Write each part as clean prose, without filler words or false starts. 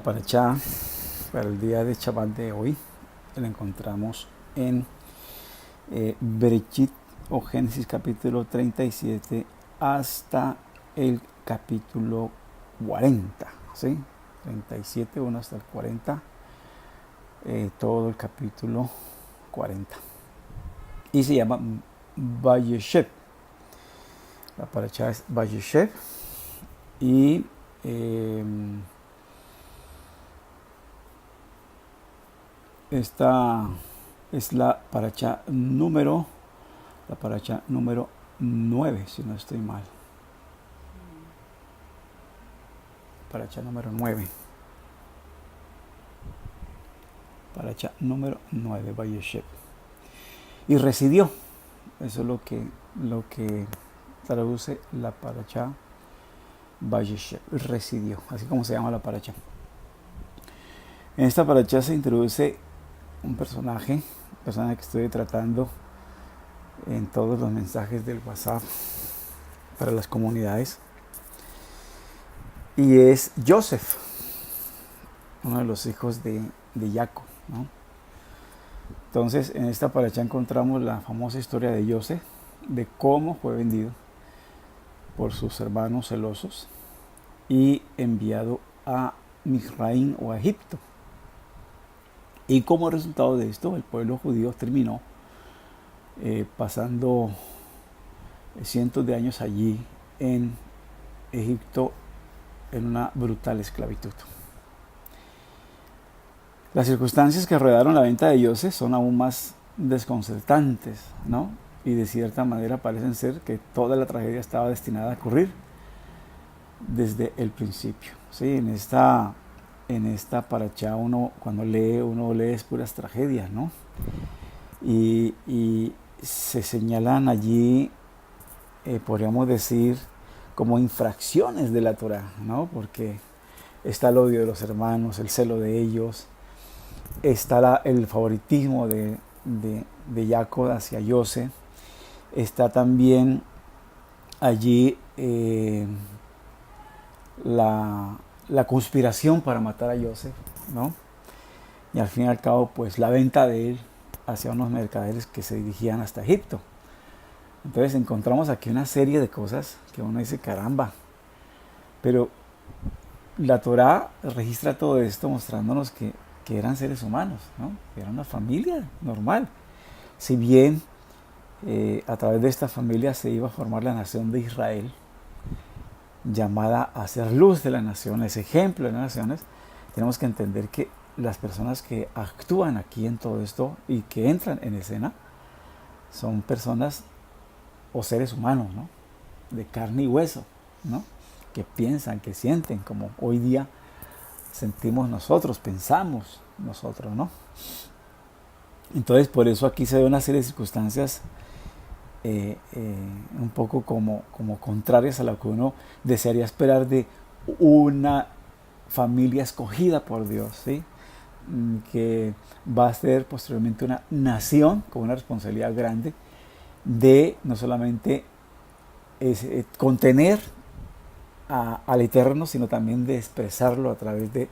La parachá para el día de Shabbat de hoy la encontramos en Berechit o Génesis capítulo 37 hasta el capítulo 40, ¿sí? 37, 1 hasta el 40, todo el capítulo 40. Y se llama Vayeshev. La parachá es Vayeshev y esta es la parachá número 9, si no estoy mal. Parachá número 9. Parachá número 9, Vayeshev. Y residió. Eso es lo que traduce la parachá Vayeshev. Residió, así como se llama la parachá. En esta parachá se introduce un personaje que estoy tratando en todos los mensajes del WhatsApp para las comunidades, y es Joseph, uno de los hijos de Jacob, ¿no? Entonces en esta parachá encontramos la famosa historia de Joseph, de cómo fue vendido por sus hermanos celosos y enviado a Misraim o a Egipto. Y como resultado de esto, el pueblo judío terminó pasando cientos de años allí en Egipto en una brutal esclavitud. Las circunstancias que rodearon la venta de Joseph son aún más desconcertantes, ¿no? Y de cierta manera parecen ser que toda la tragedia estaba destinada a ocurrir desde el principio, ¿sí? En esta parachá cuando uno lee puras tragedias, ¿no? Y se señalan allí, podríamos decir, como infracciones de la Torá, ¿no? Porque está el odio de los hermanos, el celo de ellos, está el favoritismo de Jacob hacia Joseph, está también allí la conspiración para matar a Joseph, ¿no? Y al fin y al cabo, pues la venta de él hacia unos mercaderes que se dirigían hasta Egipto. Entonces encontramos aquí una serie de cosas que uno dice, caramba. Pero la Torá registra todo esto mostrándonos que eran seres humanos, ¿no? Que era una familia normal. Si bien a través de esta familia se iba a formar la nación de Israel, llamada a ser luz de las naciones, ejemplo de las naciones, tenemos que entender que las personas que actúan aquí en todo esto y que entran en escena son personas o seres humanos, ¿no? De carne y hueso, ¿no? Que piensan, que sienten, como hoy día sentimos nosotros, pensamos nosotros, ¿no? Entonces, por eso aquí se ve una serie de circunstancias un poco como contrarias a lo que uno desearía esperar de una familia escogida por Dios, ¿sí? Que va a ser posteriormente una nación con una responsabilidad grande de no solamente contener al Eterno, sino también de expresarlo a través de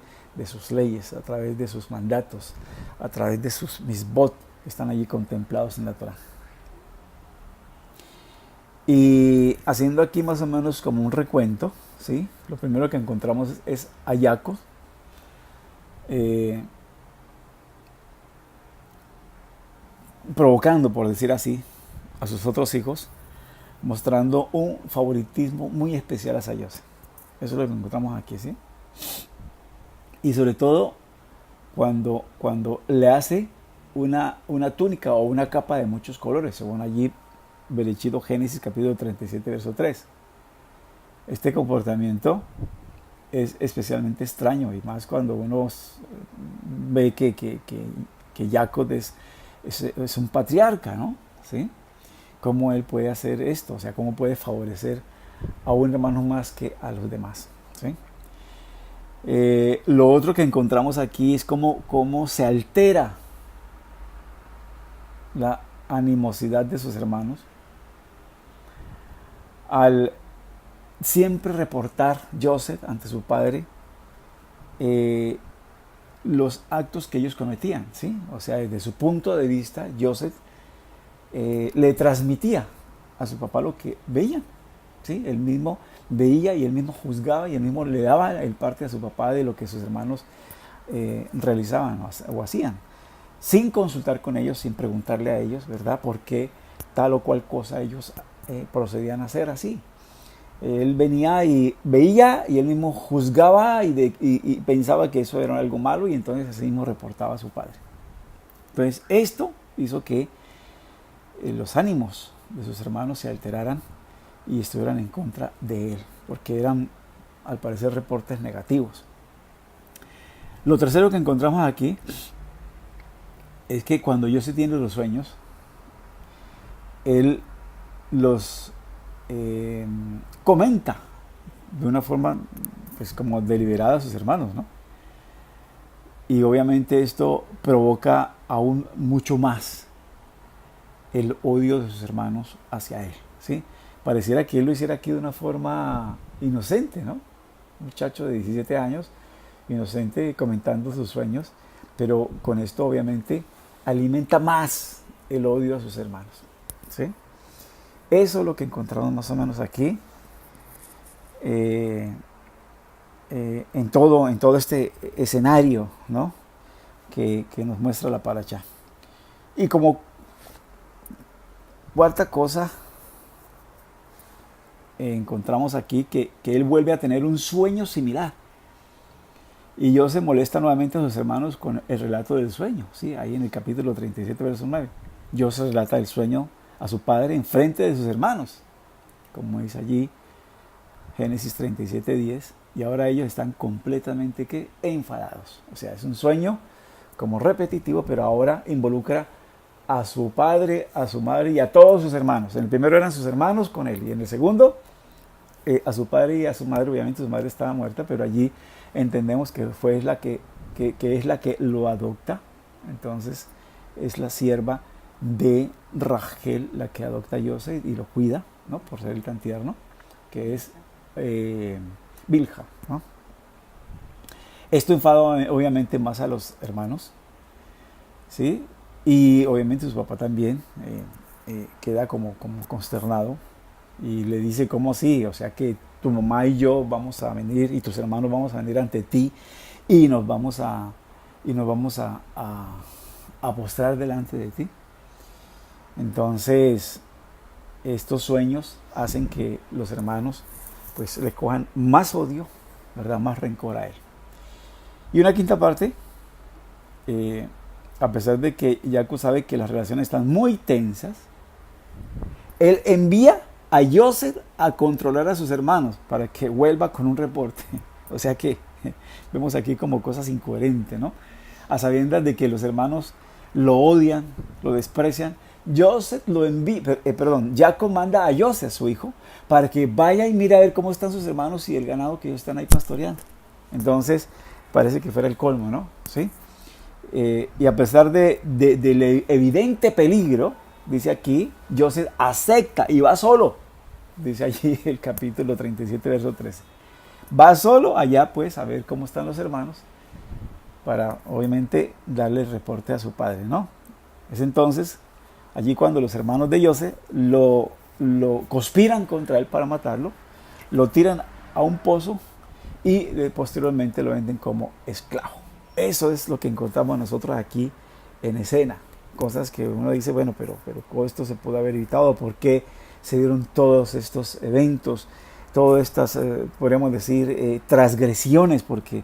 sus leyes, a través de sus mandatos, a través de sus misbot que están allí contemplados en la Torah. Y haciendo aquí más o menos como un recuento, ¿sí? Lo primero que encontramos es a Jacob, provocando, por decir así, a sus otros hijos, mostrando un favoritismo muy especial hacia Joseph. Eso es lo que encontramos aquí, ¿sí? Y sobre todo cuando le hace una túnica o una capa de muchos colores, según allí Berechit o Génesis capítulo 37, verso 3. Este comportamiento es especialmente extraño, y más cuando uno ve que Jacob es un patriarca, ¿no? ¿Sí? ¿Cómo él puede hacer esto? O sea, ¿cómo puede favorecer a un hermano más que a los demás? ¿Sí? Lo otro que encontramos aquí es cómo se altera la animosidad de sus hermanos al siempre reportar Joseph ante su padre eh, los actos que ellos cometían, ¿sí? O sea, desde su punto de vista, Joseph le transmitía a su papá lo que veía, ¿sí? Él mismo veía y él mismo juzgaba y él mismo le daba el parte a su papá de lo que sus hermanos realizaban o hacían, sin consultar con ellos, sin preguntarle a ellos, ¿verdad? ¿Por qué tal o cual cosa ellos procedían a hacer así? Él venía y veía y él mismo juzgaba y pensaba que eso era algo malo y entonces así mismo reportaba a su padre. Entonces esto hizo que los ánimos de sus hermanos se alteraran y estuvieran en contra de él, porque eran al parecer reportes negativos. Lo tercero que encontramos aquí es que cuando José tiene los sueños, él los comenta de una forma pues como deliberada a sus hermanos, ¿no? Y obviamente esto provoca aún mucho más el odio de sus hermanos hacia él, ¿sí? Pareciera que él lo hiciera aquí de una forma inocente, ¿no? Un muchacho de 17 años, inocente, comentando sus sueños, pero con esto obviamente alimenta más el odio a sus hermanos, ¿sí? Eso es lo que encontramos más o menos aquí, en todo este escenario, ¿no? que nos muestra la paracha. Y como cuarta cosa, encontramos aquí que él vuelve a tener un sueño similar. Y Dios se molesta nuevamente a sus hermanos con el relato del sueño, ¿sí? Ahí en el capítulo 37, verso 9. Dios relata el sueño a su padre en frente de sus hermanos, como dice allí Génesis 37, 10. Y ahora ellos están completamente enfadados. O sea, es un sueño como repetitivo, pero ahora involucra a su padre, a su madre y a todos sus hermanos. En el primero eran sus hermanos con él, y en el segundo a su padre y a su madre. Obviamente su madre estaba muerta, pero allí entendemos que es la que lo adopta. Entonces es la sierva de Rachel la que adopta a José y lo cuida, ¿no? Por ser el tan tierno, que es Bilha, ¿no? Esto enfada obviamente más a los hermanos, ¿sí? Y obviamente su papá también queda como consternado y le dice, ¿cómo así? O sea que tu mamá y yo vamos a venir y tus hermanos vamos a venir ante ti y nos vamos a postrar delante de ti. Entonces estos sueños hacen que los hermanos pues le cojan más odio, ¿verdad? Más rencor a él. Y una quinta parte, a pesar de que Jacob sabe que las relaciones están muy tensas, él envía a Joseph a controlar a sus hermanos para que vuelva con un reporte. O sea que vemos aquí como cosas incoherentes, ¿no? A sabiendas de que los hermanos lo odian, lo desprecian, Jacob manda a Joseph, su hijo, para que vaya y mire a ver cómo están sus hermanos y el ganado que ellos están ahí pastoreando. Entonces, parece que fuera el colmo, ¿no? ¿Sí? Y a pesar del evidente peligro, dice aquí, Joseph acepta y va solo. Dice allí el capítulo 37, verso 13. Va solo allá, pues, a ver cómo están los hermanos, para, obviamente, darle el reporte a su padre, ¿no? Es entonces allí cuando los hermanos de Joseph lo conspiran contra él para matarlo, lo tiran a un pozo y posteriormente lo venden como esclavo. Eso es lo que encontramos nosotros aquí en escena. Cosas que uno dice, bueno, pero ¿cómo esto se pudo haber evitado? ¿Por qué se dieron todos estos eventos? Todas estas, podríamos decir, transgresiones, porque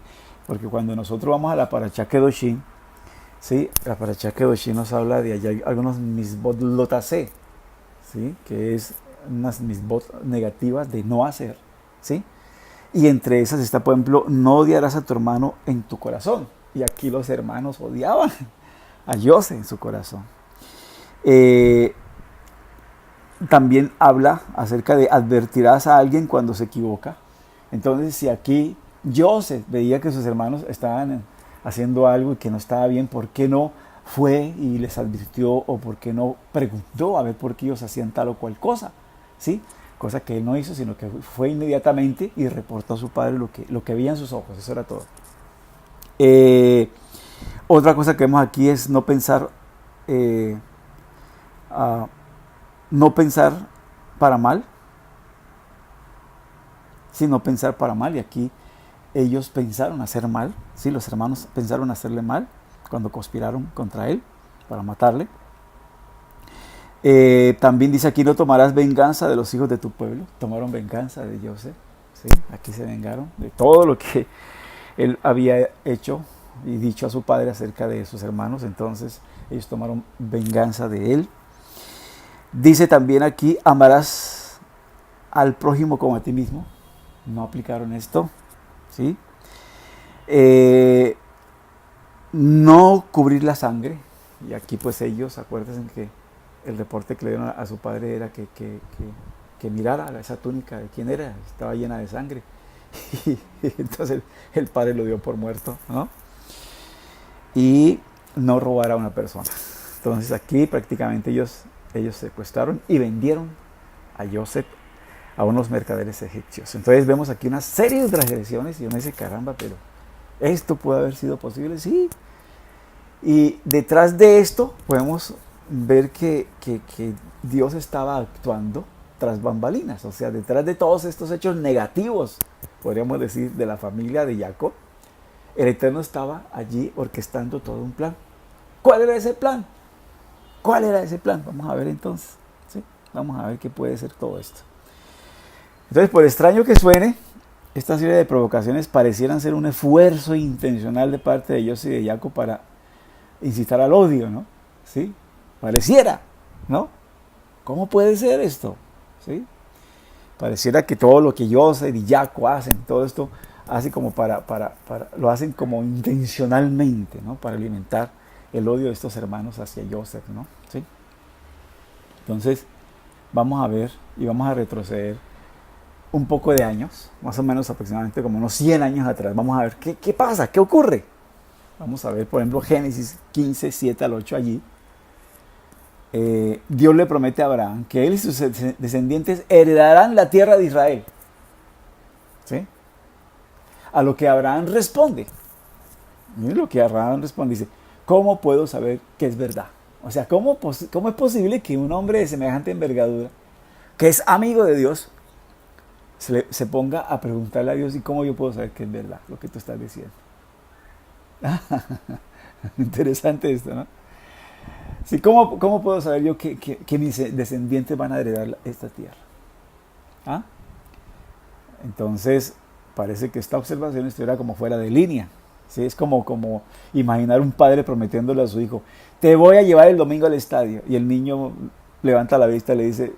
cuando nosotros vamos a la Parashá Kedoshim, ¿sí? La Parashá Kedoshim nos habla de allá algunos misbot lotase, ¿sí? Que es unas misbot negativas de no hacer, ¿sí? Y entre esas está, por ejemplo, no odiarás a tu hermano en tu corazón. Y aquí los hermanos odiaban a José en su corazón. También habla acerca de advertirás a alguien cuando se equivoca. Entonces, si aquí José veía que sus hermanos estaban haciendo algo y que no estaba bien, ¿por qué no fue y les advirtió? ¿O por qué no preguntó a ver por qué ellos hacían tal o cual cosa? ¿Sí? Cosa que él no hizo, sino que fue inmediatamente y reportó a su padre lo que veía en sus ojos. Eso era todo. Eh, Otra cosa que vemos aquí es no pensar, eh, ah, no pensar para mal, sino pensar para mal. Y aquí ellos pensaron hacer mal, ¿sí? Los hermanos pensaron hacerle mal cuando conspiraron contra él para matarle. También dice aquí, no tomarás venganza de los hijos de tu pueblo. Tomaron venganza de José, ¿sí? Aquí se vengaron de todo lo que él había hecho y dicho a su padre acerca de sus hermanos. Entonces ellos tomaron venganza de él. Dice también aquí, amarás al prójimo como a ti mismo. No aplicaron esto, ¿sí? No cubrir la sangre. Y aquí pues ellos, acuérdense que el reporte que le dieron a su padre era que mirara esa túnica de quién era, estaba llena de sangre. Y entonces el padre lo dio por muerto, ¿no? Y no robar a una persona. Entonces aquí prácticamente ellos secuestraron y vendieron a Joseph a unos mercaderes egipcios. Entonces vemos aquí una serie de transgresiones y uno dice, caramba, pero ¿esto puede haber sido posible? Sí. Y detrás de esto podemos ver que Dios estaba actuando tras bambalinas. O sea, detrás de todos estos hechos negativos, podríamos decir, de la familia de Jacob, el Eterno estaba allí orquestando todo un plan. ¿Cuál era ese plan? ¿Cuál era ese plan? Vamos a ver entonces. ¿Sí? Vamos a ver qué puede ser todo esto. Entonces, por extraño que suene, esta serie de provocaciones parecieran ser un esfuerzo intencional de parte de José y de Jacob para incitar al odio, ¿no? ¿Sí? Pareciera, ¿no? ¿Cómo puede ser esto? ¿Sí? Pareciera que todo lo que José y Jacob hacen, todo esto, hace como lo hacen como intencionalmente, ¿no? Para alimentar el odio de estos hermanos hacia Joseph, ¿no? ¿Sí? Entonces, vamos a ver y vamos a retroceder un poco de años, más o menos aproximadamente como unos 100 años atrás. Vamos a ver qué pasa, qué ocurre. Vamos a ver, por ejemplo, Génesis 15, 7 al 8 allí. Dios le promete a Abraham que él y sus descendientes heredarán la tierra de Israel. ¿Sí? A lo que Abraham responde. Miren lo que Abraham responde. Dice, ¿cómo puedo saber que es verdad? O sea, ¿cómo es posible que un hombre de semejante envergadura, que es amigo de Dios, se ponga a preguntarle a Dios, ¿y cómo yo puedo saber que es verdad lo que tú estás diciendo? Interesante esto, ¿no? Sí, ¿cómo puedo saber yo que mis descendientes van a heredar esta tierra? ¿Ah? Entonces, parece que esta observación estuviera como fuera de línea. ¿Sí? Es como imaginar un padre prometiéndole a su hijo, te voy a llevar el domingo al estadio. Y el niño levanta la vista y le dice,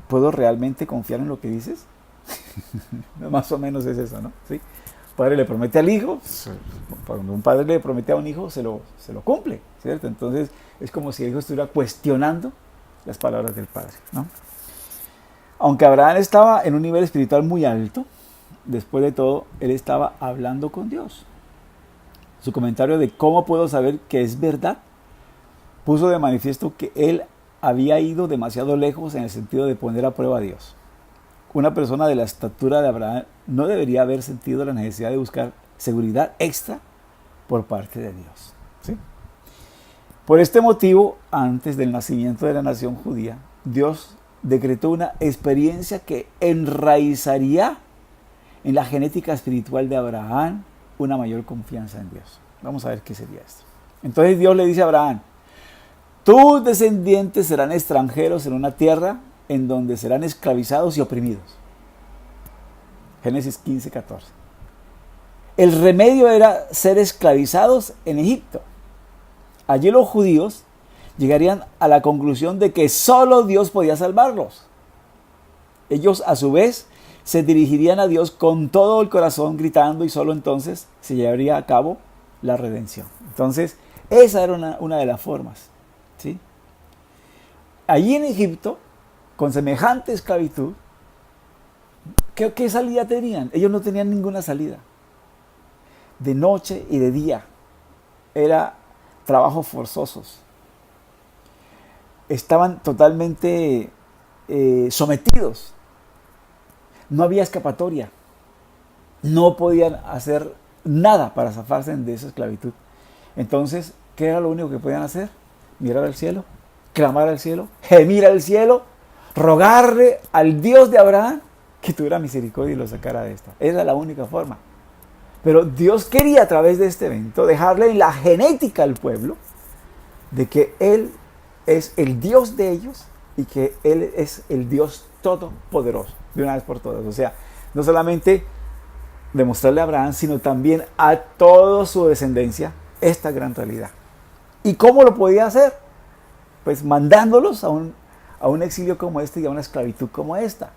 ¿puedo realmente confiar en lo que dices? Más o menos es eso, ¿no? ¿Sí? El padre le promete al hijo, cuando un padre le promete a un hijo, se lo cumple, ¿cierto? Entonces es como si el hijo estuviera cuestionando las palabras del padre, ¿no? Aunque Abraham estaba en un nivel espiritual muy alto, después de todo, él estaba hablando con Dios. Su comentario de cómo puedo saber que es verdad puso de manifiesto que él había ido demasiado lejos en el sentido de poner a prueba a Dios. Una persona de la estatura de Abraham no debería haber sentido la necesidad de buscar seguridad extra por parte de Dios. ¿Sí? Por este motivo, antes del nacimiento de la nación judía, Dios decretó una experiencia que enraizaría en la genética espiritual de Abraham una mayor confianza en Dios. Vamos a ver qué sería esto. Entonces Dios le dice a Abraham, tus descendientes serán extranjeros en una tierra en donde serán esclavizados y oprimidos. Génesis 15, 14. El remedio era ser esclavizados en Egipto. Allí los judíos llegarían a la conclusión de que solo Dios podía salvarlos. Ellos, a su vez, se dirigirían a Dios con todo el corazón, gritando, y solo entonces se llevaría a cabo la redención. Entonces, esa era una de las formas. ¿Sí? Allí en Egipto, con semejante esclavitud, ¿qué salida tenían? Ellos no tenían ninguna salida. De noche y de día. Era trabajos forzosos. Estaban totalmente sometidos. No había escapatoria. No podían hacer nada para zafarse de esa esclavitud. Entonces, ¿qué era lo único que podían hacer? Mirar al cielo, clamar al cielo, gemir al cielo, rogarle al Dios de Abraham que tuviera misericordia y lo sacara de esta. Esa es la única forma. Pero Dios quería a través de este evento dejarle en la genética al pueblo de que Él es el Dios de ellos y que Él es el Dios todopoderoso, de una vez por todas. O sea, no solamente demostrarle a Abraham, sino también a toda su descendencia esta gran realidad. ¿Y cómo lo podía hacer? Pues mandándolos a un exilio como este y a una esclavitud como esta.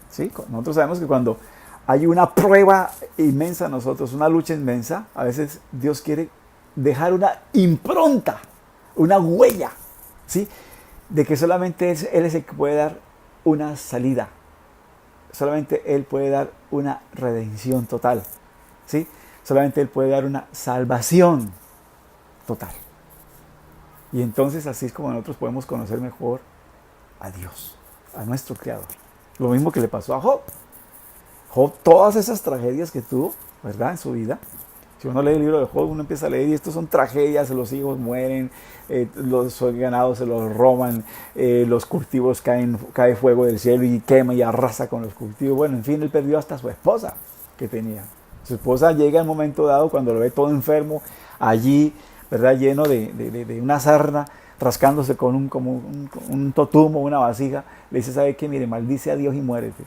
¿Sí? Nosotros sabemos que cuando hay una prueba inmensa en nosotros, una lucha inmensa, a veces Dios quiere dejar una impronta, una huella, ¿sí? De que solamente Él es el que puede dar una salida. Solamente Él puede dar una redención total, ¿sí? Solamente Él puede dar una salvación total. Y entonces así es como nosotros podemos conocer mejor a Dios, a nuestro Creador. Lo mismo que le pasó a Job. Job, todas esas tragedias que tuvo, ¿verdad? En su vida. Si uno lee el libro de Job, uno empieza a leer y estos son tragedias, los hijos mueren, los ganados se los roban, los cultivos cae fuego del cielo y quema y arrasa con los cultivos. Bueno, en fin, él perdió hasta su esposa que tenía. Su esposa llega en un momento dado cuando lo ve todo enfermo, allí, ¿verdad? Lleno de una sarna, rascándose con un totumo, una vasija. Le dice, ¿sabe qué? Mire, maldice a Dios y muérete.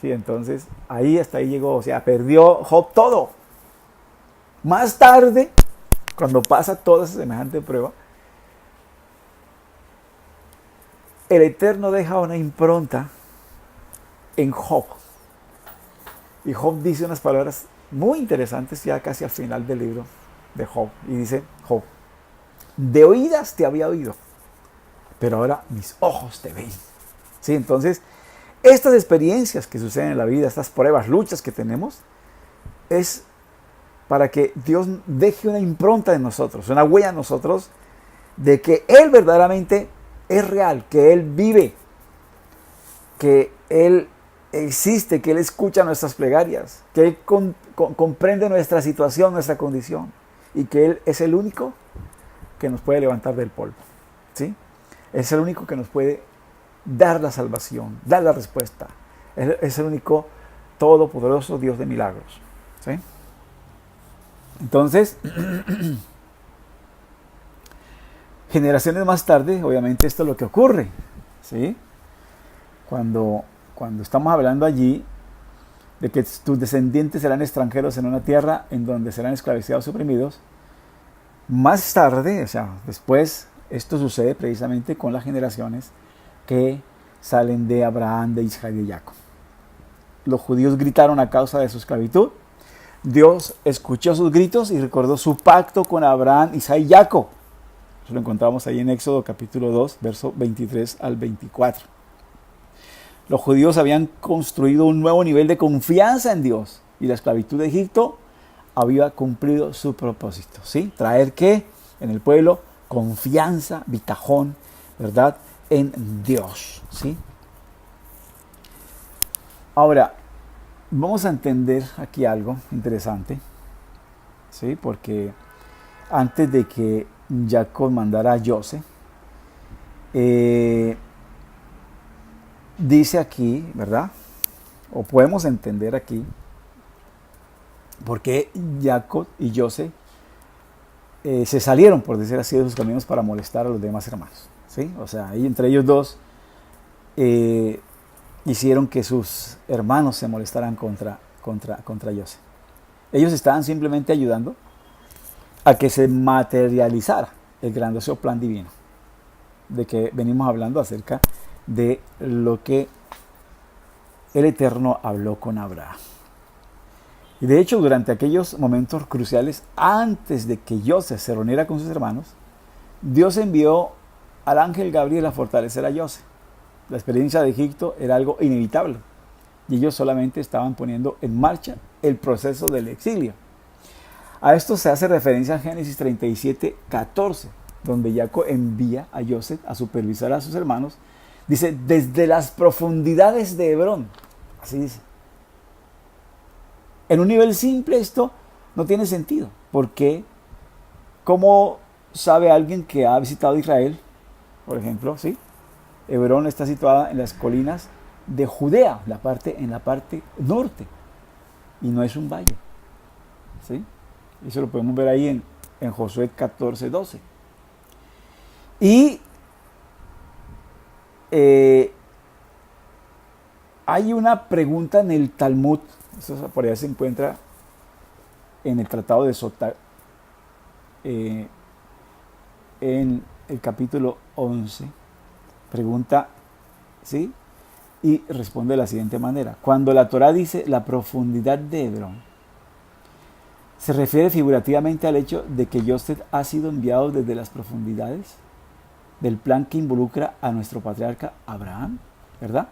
Sí, entonces, hasta ahí llegó, o sea, perdió Job todo. Más tarde, cuando pasa toda esa semejante prueba, el Eterno deja una impronta en Job. Y Job dice unas palabras muy interesantes ya casi al final del libro de Job. Y dice, Job, de oídas te había oído, pero ahora mis ojos te ven. Sí, entonces, estas experiencias que suceden en la vida, estas pruebas, luchas que tenemos, es para que Dios deje una impronta en nosotros, una huella en nosotros de que Él verdaderamente es real, que Él vive, que Él existe, que Él escucha nuestras plegarias, que Él comprende nuestra situación, nuestra condición, y que Él es el único que nos puede levantar del polvo, ¿sí? Es el único que nos puede dar la salvación, dar la respuesta. Es el único todopoderoso Dios de milagros, ¿sí? Entonces, generaciones más tarde, obviamente esto es lo que ocurre, ¿sí? Cuando estamos hablando allí de que tus descendientes serán extranjeros en una tierra en donde serán esclavizados y oprimidos, más tarde, o sea, después, esto sucede precisamente con las generaciones que salen de Abraham, de Isaac y de Jacob. Los judíos gritaron a causa de su esclavitud. Dios escuchó sus gritos y recordó su pacto con Abraham, Isaac y Jacob. Eso lo encontramos ahí en Éxodo capítulo 2, verso 23 al 24. Los judíos habían construido un nuevo nivel de confianza en Dios y la esclavitud de Egipto había cumplido su propósito, ¿sí? Traer ¿qué? En el pueblo confianza, bitajón, ¿verdad? En Dios, ¿sí? Ahora, vamos a entender aquí algo interesante, ¿sí? Porque antes de que Jacob mandara a José, dice aquí, ¿verdad? O podemos entender aquí por qué Jacob y José se salieron, por decir así, de sus caminos para molestar a los demás hermanos, ¿sí? O sea, ahí entre ellos dos hicieron que sus hermanos se molestaran contra José. Ellos estaban simplemente ayudando a que se materializara el grandioso plan divino de que venimos hablando acerca de lo que el Eterno habló con Abraham. Y de hecho, durante aquellos momentos cruciales, antes de que José se reuniera con sus hermanos, Dios envió al ángel Gabriel a fortalecer a José. La experiencia de Egipto era algo inevitable y ellos solamente estaban poniendo en marcha el proceso del exilio. A esto se hace referencia en Génesis 37, 14, donde Jacob envía a José a supervisar a sus hermanos. Dice, desde las profundidades de Hebrón, así dice. En un nivel simple esto No tiene sentido. Porque, ¿cómo sabe alguien que ha visitado Israel, por ejemplo, ¿sí? Hebrón está situada en las colinas de Judea, en la parte norte, y no es un valle, ¿sí? Eso lo podemos ver ahí en Josué 14:12. Y hay una pregunta en el Talmud, eso por allá se encuentra en el Tratado de Sotá, en el capítulo 11, pregunta, ¿sí? Y responde de la siguiente manera. Cuando la Torá dice la profundidad de Hebrón, se refiere figurativamente al hecho de que Yosef ha sido enviado desde las profundidades del plan que involucra a nuestro patriarca Abraham, ¿verdad?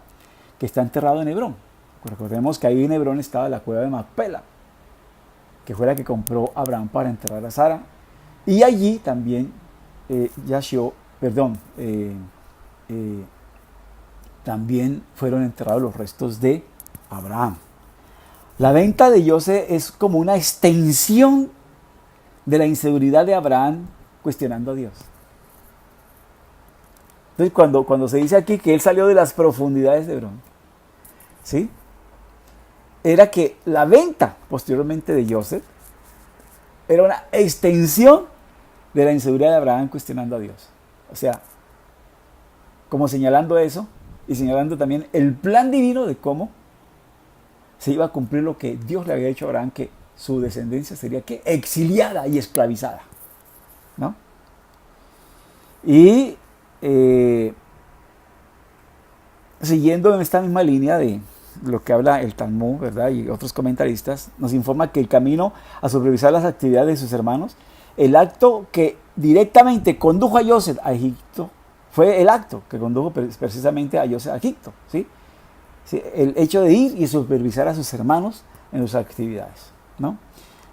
Que está enterrado en Hebrón. Recordemos que ahí en Hebrón estaba la cueva de Macpela, que fue la que compró Abraham para enterrar a Sara. Y allí también también fueron enterrados los restos de Abraham. La venta de Yosef es como una extensión de la inseguridad de Abraham cuestionando a Dios. Entonces, cuando se dice aquí que él salió de las profundidades de Hebrón, ¿sí? Era que la venta posteriormente de Yosef era una extensión de la inseguridad de Abraham cuestionando a Dios. O sea, como señalando eso y señalando también el plan divino de cómo se iba a cumplir lo que Dios le había dicho a Abraham, que su descendencia sería ¿qué? Exiliada y esclavizada, ¿no? Y siguiendo en esta misma línea de lo que habla el Talmud, ¿verdad? Y otros comentaristas, nos informa que el camino a supervisar las actividades de sus hermanos, el acto que directamente condujo a Yosef a Egipto, fue el acto que condujo precisamente a Yosef a Egipto, ¿sí? ¿Sí? El hecho de ir y supervisar a sus hermanos en sus actividades, ¿no?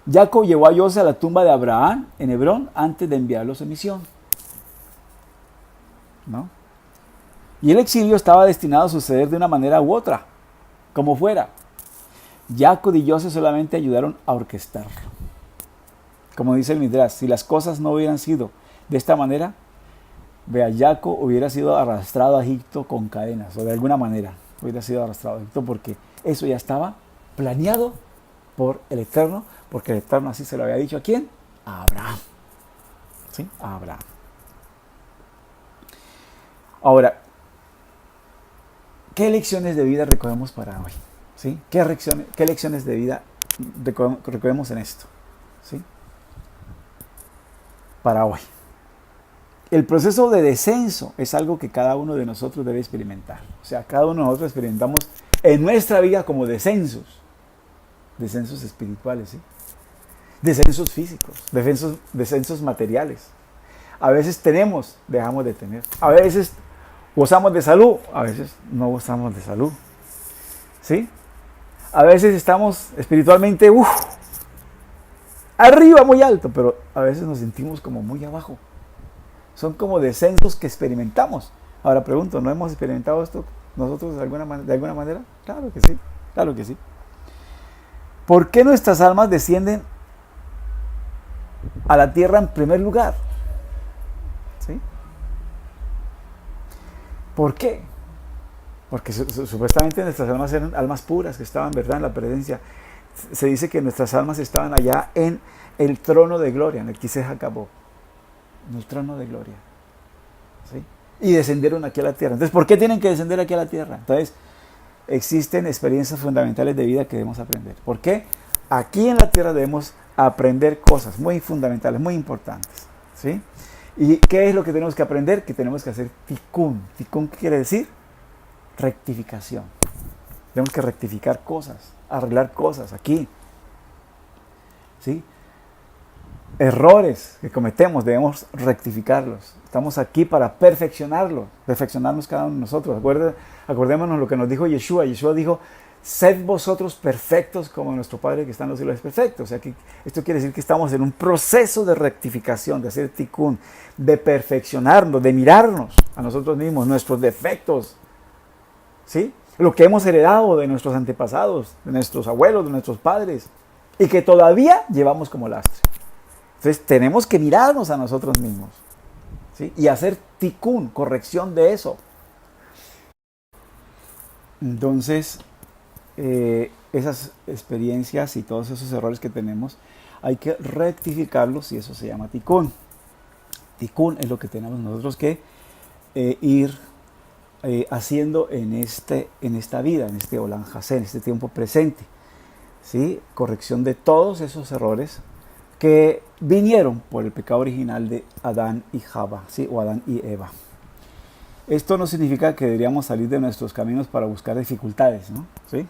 Jacob llevó a Yosef a la tumba de Abraham en Hebrón antes de enviarlos en misión, ¿no? Y el exilio estaba destinado a suceder de una manera u otra, como fuera. Jacob y Yosef solamente ayudaron a orquestarlo. Como dice el Midrash, si las cosas no hubieran sido de esta manera, vea, Jacob hubiera sido arrastrado a Egipto con cadenas, o de alguna manera hubiera sido arrastrado a Egipto, porque eso ya estaba planeado por el Eterno, porque el Eterno así se lo había dicho ¿a quién? A Abraham. ¿Sí? A Abraham. Ahora, ¿qué lecciones de vida recogemos para hoy? ¿Sí? ¿Qué lecciones de vida recogemos en esto? ¿Sí? Para hoy. El proceso de descenso es algo que cada uno de nosotros debe experimentar. O sea, cada uno de nosotros experimentamos en nuestra vida como descensos espirituales, ¿sí? Descensos físicos, descensos materiales. A veces dejamos de tener. A veces gozamos de salud, a veces no gozamos de salud, ¿sí? A veces estamos espiritualmente, arriba, muy alto, pero a veces nos sentimos como muy abajo. Son como descensos que experimentamos. Ahora pregunto, ¿no hemos experimentado esto nosotros de alguna manera? Claro que sí, claro que sí. ¿Por qué nuestras almas descienden a la tierra en primer lugar? ¿Sí? ¿Por qué? Porque supuestamente nuestras almas eran almas puras que estaban, ¿verdad?, en la presencia. Se dice que nuestras almas estaban allá en el trono de gloria, en el Kiseh HaKavod, en el trono de gloria, ¿sí? Y descendieron aquí a la tierra. Entonces, ¿por qué tienen que descender aquí a la tierra? Entonces, existen experiencias fundamentales de vida que debemos aprender. ¿Por qué? Aquí en la tierra debemos aprender cosas muy fundamentales, muy importantes, ¿sí? ¿Y qué es lo que tenemos que aprender? Que tenemos que hacer tikkun. ¿Tikkun qué quiere decir? Rectificación. Tenemos que rectificar cosas, arreglar cosas aquí, ¿sí? Errores que cometemos debemos rectificarlos. Estamos aquí para perfeccionarnos cada uno de nosotros. Acordémonos lo que nos dijo Yeshua. Yeshua dijo: sed vosotros perfectos como nuestro Padre que está en los cielos es perfecto. O sea que esto quiere decir que estamos en un proceso de rectificación, de hacer tikkun, de perfeccionarnos, de mirarnos a nosotros mismos, nuestros defectos, ¿sí? Lo que hemos heredado de nuestros antepasados, de nuestros abuelos, de nuestros padres, y que todavía llevamos como lastre. Entonces tenemos que mirarnos a nosotros mismos, ¿sí? Y hacer tikkun, corrección de eso. Entonces, esas experiencias y todos esos errores que tenemos, hay que rectificarlos y eso se llama tikkun. Tikkun es lo que tenemos nosotros que ir haciendo en esta vida, en este Olam Hazé, en este tiempo presente. ¿Sí? Corrección de todos esos errores que vinieron por el pecado original de Adán y Java, ¿sí? O Adán y Eva. Esto no significa que deberíamos salir de nuestros caminos para buscar dificultades, ¿no? ¿Sí?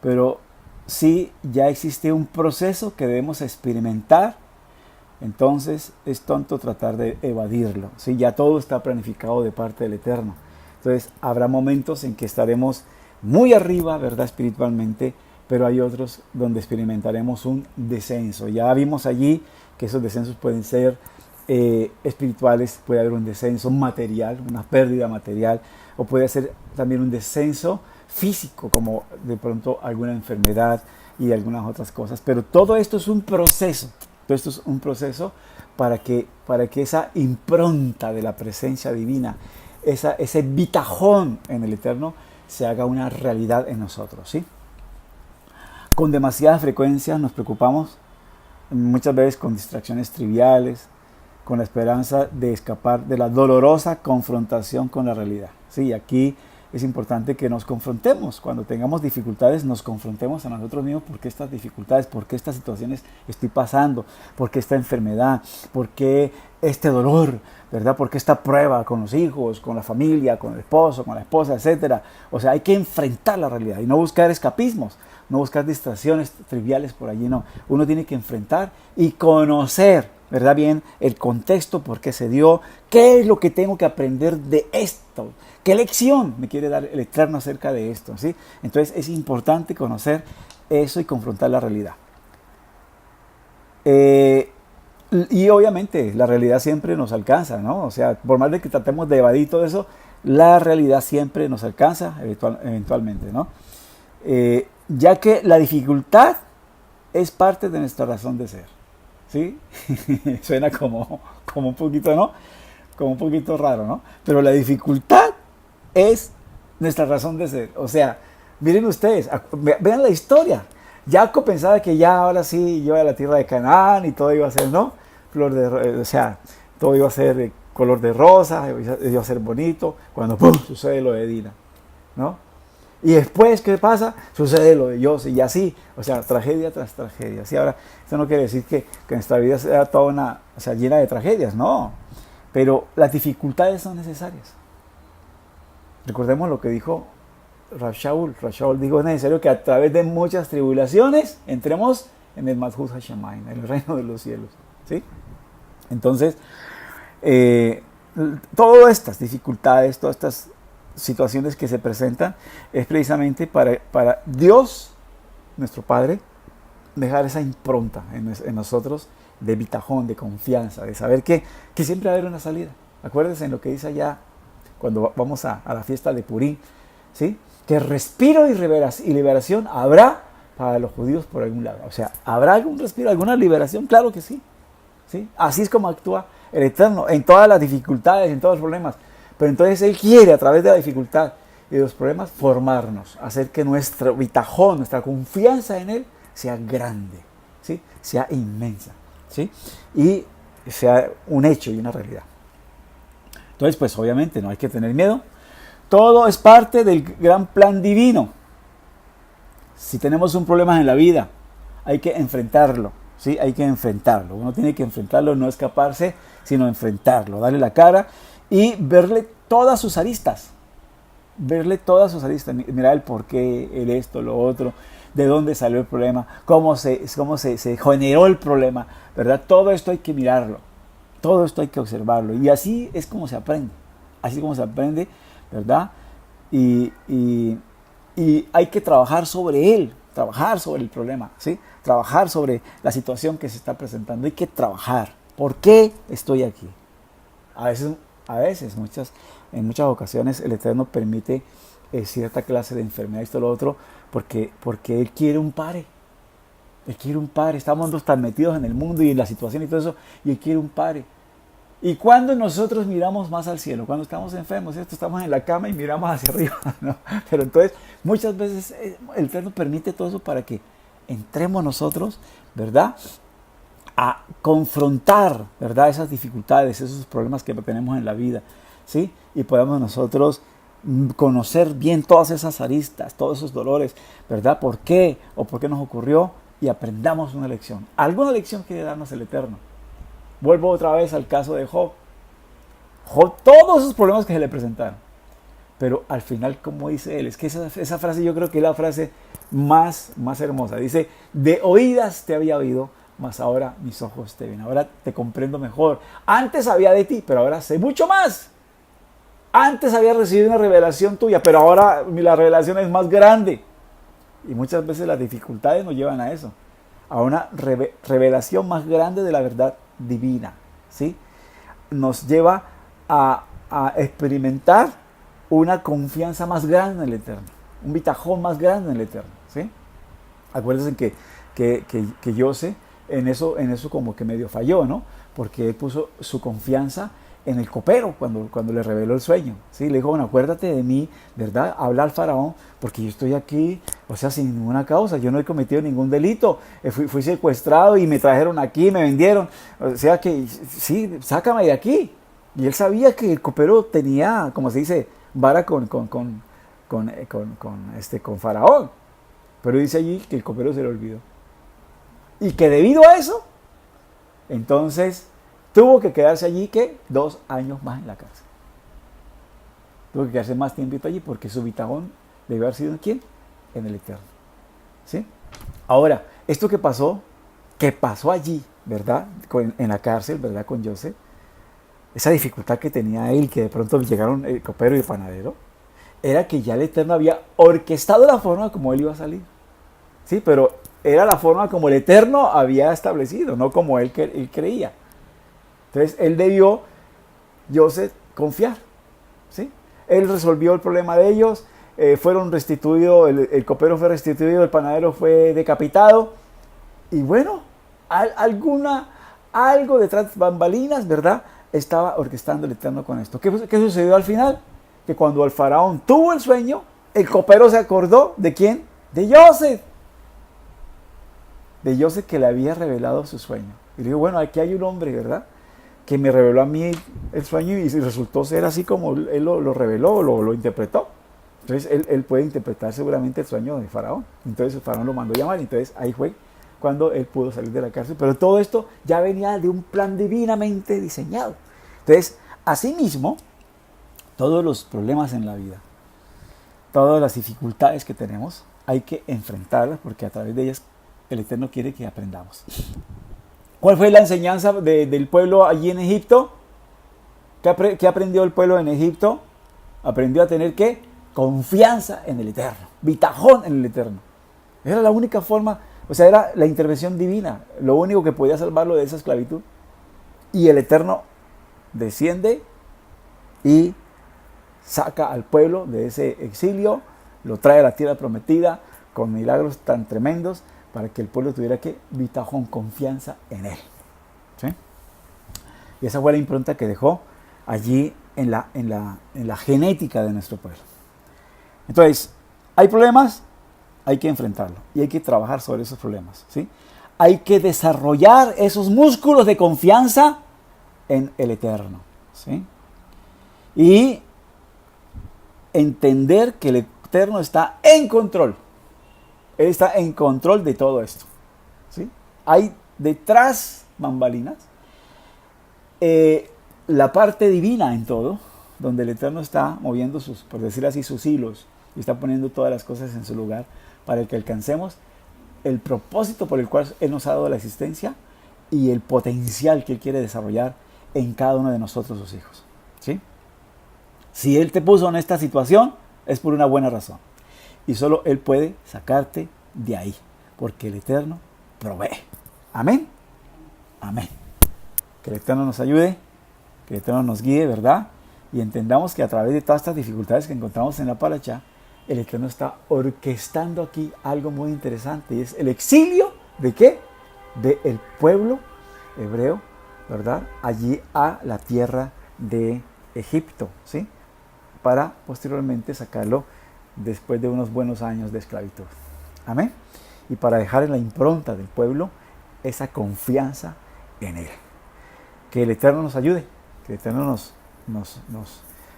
Pero sí ya existe un proceso que debemos experimentar, entonces es tonto tratar de evadirlo, ¿sí? Ya todo está planificado de parte del Eterno. Entonces habrá momentos en que estaremos muy arriba, ¿verdad? Espiritualmente, pero hay otros donde experimentaremos un descenso. Ya vimos allí que esos descensos pueden ser espirituales, puede haber un descenso material, una pérdida material, o puede ser también un descenso físico, como de pronto alguna enfermedad y algunas otras cosas. Pero todo esto es un proceso, todo esto es un proceso para que esa impronta de la presencia divina, ese bitajón en el Eterno, se haga una realidad en nosotros, ¿sí? Con demasiada frecuencia nos preocupamos, muchas veces con distracciones triviales, con la esperanza de escapar de la dolorosa confrontación con la realidad. Sí, aquí es importante que nos confrontemos. Cuando tengamos dificultades, nos confrontemos a nosotros mismos. ¿Por qué estas dificultades? ¿Por qué estas situaciones estoy pasando? ¿Por qué esta enfermedad? ¿Por qué este dolor? ¿Verdad? ¿Por qué esta prueba con los hijos, con la familia, con el esposo, con la esposa, etcétera? O sea, hay que enfrentar la realidad y no buscar escapismos, no buscar distracciones triviales por allí, no. Uno tiene que enfrentar y conocer, ¿verdad? Bien, el contexto, por qué se dio, qué es lo que tengo que aprender de esto, qué lección me quiere dar el Eterno acerca de esto, ¿sí? Entonces es importante conocer eso y confrontar la realidad. Y obviamente la realidad siempre nos alcanza, ¿no? O sea, por más de que tratemos de evadir todo eso, la realidad siempre nos alcanza eventualmente, ¿no? Ya que la dificultad es parte de nuestra razón de ser, ¿sí? Suena como un poquito, ¿no? Como un poquito raro, ¿no? Pero la dificultad es nuestra razón de ser. O sea, miren ustedes, vean la historia. Jacob pensaba que ya ahora sí iba a la tierra de Canaán y todo iba a ser, ¿no? O sea, todo iba a ser color de rosa, iba a ser bonito, cuando ¡pum!, sucede lo de Dina, ¿no? Y después, ¿qué pasa? Sucede lo de Yosef y así, o sea, tragedia tras tragedia. ¿Sí? Ahora, esto no quiere decir que nuestra vida sea toda llena de tragedias, no. Pero las dificultades son necesarias. Recordemos lo que dijo Rav Shaul. Rav Shaul dijo: es necesario que a través de muchas tribulaciones entremos en el Malchut HaShamayim, en el reino de los cielos. ¿Sí? Entonces, todas estas dificultades, todas estas situaciones que se presentan, es precisamente para Dios, nuestro Padre, dejar esa impronta en nosotros de bitajón, de confianza, de saber que siempre va a haber una salida. Acuérdense en lo que dice allá cuando vamos a la fiesta de Purim, ¿sí? Que respiro y liberación habrá para los judíos por algún lado. O sea, ¿habrá algún respiro, alguna liberación? Claro que sí, ¿sí? Así es como actúa el Eterno en todas las dificultades, en todos los problemas. Pero entonces Él quiere, a través de la dificultad y de los problemas, formarnos, hacer que nuestro bitajón, nuestra confianza en Él sea grande, ¿sí? Sea inmensa, ¿sí? Y sea un hecho y una realidad. Entonces, pues obviamente no hay que tener miedo. Todo es parte del gran plan divino. Si tenemos un problema en la vida, hay que enfrentarlo, ¿sí? Hay que enfrentarlo. Uno tiene que enfrentarlo, no escaparse, sino enfrentarlo, darle la cara y verle todas sus aristas. Verle todas sus aristas. Mirar el porqué, el esto, lo otro, de dónde salió el problema, cómo se generó el problema, ¿verdad? Todo esto hay que mirarlo. Todo esto hay que observarlo. Y así es como se aprende. Así es como se aprende, ¿verdad? Y hay que trabajar sobre él, trabajar sobre el problema, ¿sí? Trabajar sobre la situación que se está presentando. Hay que trabajar. ¿Por qué estoy aquí? A veces, en muchas ocasiones, el Eterno permite cierta clase de enfermedad, esto, lo otro, porque Él quiere un pare. Él quiere un padre. Estamos tan metidos en el mundo y en la situación y todo eso, y Él quiere un padre. Y cuando nosotros miramos más al cielo, cuando estamos enfermos, ¿cierto? Estamos en la cama y miramos hacia arriba, ¿no? Pero entonces, muchas veces el Eterno permite todo eso para que entremos nosotros, ¿verdad?, a confrontar, ¿verdad?, esas dificultades, esos problemas que tenemos en la vida, ¿sí? Y podamos nosotros conocer bien todas esas aristas, todos esos dolores, ¿verdad? ¿Por qué? ¿O por qué nos ocurrió? Y aprendamos una lección. ¿Alguna lección quiere darnos el Eterno? Vuelvo otra vez al caso de Job. Job, todos esos problemas que se le presentaron. Pero al final, como dice él, es que esa frase yo creo que es la frase más hermosa. Dice, de oídas te había oído, mas ahora mis ojos te ven. Ahora te comprendo mejor. Antes sabía de ti, pero ahora sé mucho más. Antes había recibido una revelación tuya, pero ahora la revelación es más grande. Y muchas veces las dificultades nos llevan a eso. A una revelación más grande de la verdad divina, ¿sí? Nos lleva a experimentar una confianza más grande en el Eterno, un bitajón más grande en el Eterno, ¿sí? Acuérdense que José en eso como que medio falló, ¿no? Porque él puso su confianza en el copero cuando le reveló el sueño, ¿sí? Le dijo, bueno, acuérdate de mí, ¿verdad? Habla al faraón, porque yo estoy aquí, o sea, sin ninguna causa, yo no he cometido ningún delito, fui secuestrado y me trajeron aquí, me vendieron, o sea que, sí, sácame de aquí. Y él sabía que el copero tenía, como se dice, vara con faraón, pero dice allí que el copero se le olvidó. Y que debido a eso, entonces tuvo que quedarse allí, que 2 años más en la cárcel. Tuvo que quedarse más tiempito allí porque su bitajón debió haber sido ¿en quién? En el Eterno, ¿sí? Ahora, esto que pasó allí, ¿verdad? En la cárcel, ¿verdad? Con José, esa dificultad que tenía él, que de pronto llegaron el copero y el panadero, era que ya el Eterno había orquestado la forma como él iba a salir, ¿sí? Pero era la forma como el Eterno había establecido, no como él creía. Entonces, él debió, José, confiar, ¿sí? Él resolvió el problema de ellos, fueron restituidos, el copero fue restituido, el panadero fue decapitado, y bueno, algo detrás de bambalinas, ¿verdad?, estaba orquestando el Eterno con esto. ¿Qué sucedió al final? Que cuando el faraón tuvo el sueño, el copero se acordó, ¿de quién? De José. De José, que le había revelado su sueño. Y le dijo, bueno, aquí hay un hombre, ¿verdad?, que me reveló a mí el sueño y resultó ser así como él lo reveló, lo interpretó. Entonces él puede interpretar seguramente el sueño de Faraón. Entonces el Faraón lo mandó llamar y entonces ahí fue cuando él pudo salir de la cárcel. Pero todo esto ya venía de un plan divinamente diseñado. Entonces, asimismo, todos los problemas en la vida, todas las dificultades que tenemos, hay que enfrentarlas porque a través de ellas el Eterno quiere que aprendamos. ¿Cuál fue la enseñanza del pueblo allí en Egipto? ¿Qué aprendió el pueblo en Egipto? Aprendió a tener ¿qué? Confianza en el Eterno, bitajón en el Eterno. Era la única forma, o sea, era la intervención divina, lo único que podía salvarlo de esa esclavitud. Y el Eterno desciende y saca al pueblo de ese exilio, lo trae a la tierra prometida con milagros tan tremendos, para que el pueblo tuviera que bitajón, confianza en él, ¿sí? Y esa fue la impronta que dejó allí en la genética de nuestro pueblo. Entonces, hay problemas, hay que enfrentarlos y hay que trabajar sobre esos problemas, ¿sí? Hay que desarrollar esos músculos de confianza en el Eterno, ¿sí? Y entender que el Eterno está en control. Él está en control de todo esto, ¿sí? Hay detrás bambalinas la parte divina en todo, donde el Eterno está moviendo por decir así, sus hilos y está poniendo todas las cosas en su lugar para que alcancemos el propósito por el cual Él nos ha dado la existencia y el potencial que Él quiere desarrollar en cada uno de nosotros, sus hijos, ¿sí? Si Él te puso en esta situación, es por una buena razón. Y solo Él puede sacarte de ahí, porque el Eterno provee. Amén. Amén. Que el Eterno nos ayude, que el Eterno nos guíe, ¿verdad? Y entendamos que a través de todas estas dificultades que encontramos en la Parashá, el Eterno está orquestando aquí algo muy interesante, y es el exilio ¿De qué? Del pueblo hebreo, ¿verdad? Allí a la tierra de Egipto, ¿sí? Para posteriormente sacarlo después de unos buenos años de esclavitud. Amén. Y para dejar en la impronta del pueblo esa confianza en Él. Que el Eterno nos ayude, que el Eterno nos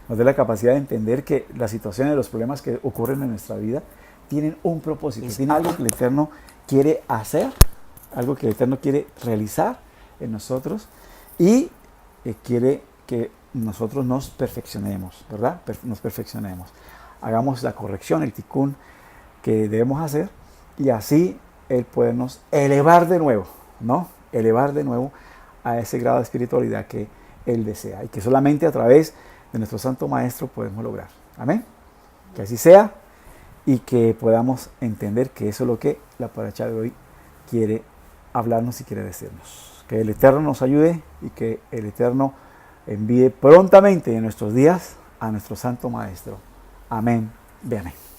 dé la capacidad de entender que las situaciones, los problemas que ocurren en nuestra vida tienen un propósito, tienen algo que el Eterno quiere hacer, algo que el Eterno quiere realizar en nosotros y quiere que nosotros nos perfeccionemos, ¿verdad? Nos perfeccionemos. Hagamos la corrección, el tikkun que debemos hacer y así Él podernos elevar de nuevo, ¿no? Elevar de nuevo a ese grado de espiritualidad que Él desea y que solamente a través de nuestro Santo Maestro podemos lograr. Amén. Que así sea y que podamos entender que eso es lo que la paracha de hoy quiere hablarnos y quiere decirnos. Que el Eterno nos ayude y que el Eterno envíe prontamente en nuestros días a nuestro Santo Maestro. Amén. Amén.